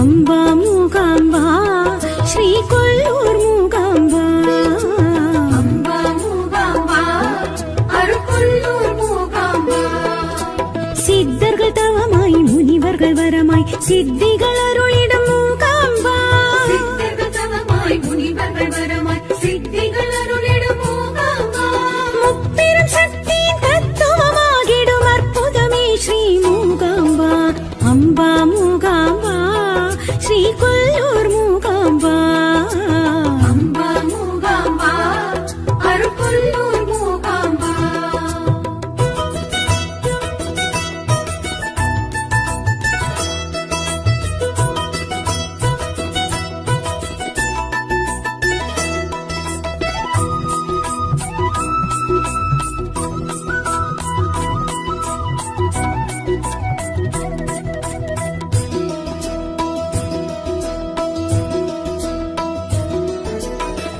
அம்பா மூகாம்பா ஸ்ரீ கொல்லூர் மூகாம்பா. அம்பா மூகாம்பா அருள்கொல்லூர் மூகாம்பா. சித்தர்கள் தவமாய் முனிவர்கள் வரமாய் சித்திகள் அருளிடும் மூகாம்பா. சித்தர்கள் தவமாய் முனிவர்கள் வரமாய் சித்திகள் அருளிடும் மூகாம்பா. முப்பெரும் சக்தியின் தத்துவமாகிடும் அற்புதமே ஸ்ரீ மூகாம்பா. அம்பா மூகாம்பா ஸ்ரீ கொல்லூர் மூகாம்பா. அம்பா மூகாம்பா அருள்கொல்லூர் மூகாம்பா.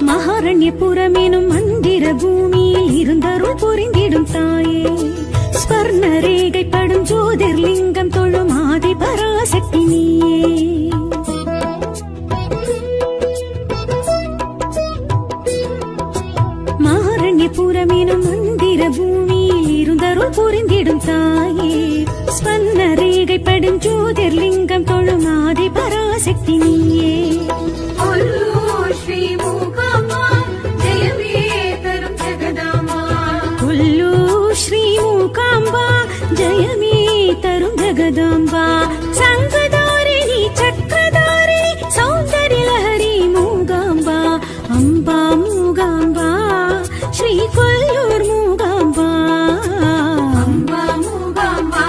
மகாரண்யபுரம் எனும் மந்திர பூமியில் இருந்தருள் புரிந்திடும் தாயே. ஸ்வர்ண ரேகைப்படும் ஜோதிர்லிங்கம் தொழும் ஆதி பராசக்தி நீயே. மகாரண்யபுரம் எனும் மந்திர பூமியில் இருந்தருள் புரிந்திடும் தாயே. ஸ்வர்ண ரேகைப்படும் ஜோதிர்லிங்கம் தொழும் ஆதி பராசக்தி நீயே. கொல்லூர் ஸ்ரீ மூகாம்பா ஜெயமே தரும் ஜெகதாம்பா. கொல்லூர் ஸ்ரீ மூகாம்பா ஜெயமே தரும் ஜெகதாம்பா. சங்கதாரிணி சக்கரதாரிணி சௌந்தர்யலஹரி மூகாம்பா. அம்பா மூகாம்பா ஸ்ரீ கொல்லூர் மூகாம்பா. அம்பா மூகாம்பா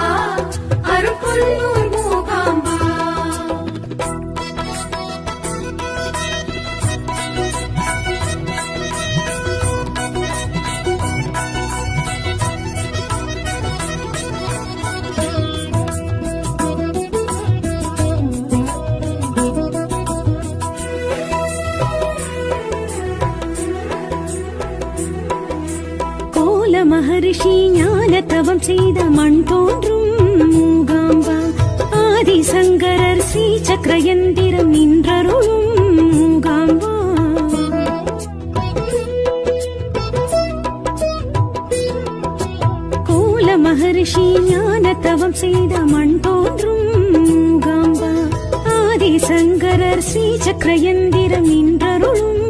அருள்கொல்லூர் மூகாம்பா. கோல மகரிஷி ஞான தவம் செய்த மண் தோன்றும் மூகாம்பா. ஆதிசங்கரர் ஸ்ரீ சக்கரயந்திரம் நின்றருளும் மூகாம்பா. கோல மகரிஷி ஞான தவம் செய்த மண் தோன்றும் மூகாம்பா. ஆதிசங்கரர் ஸ்ரீ சக்கரயந்திரம் நின்றருளும்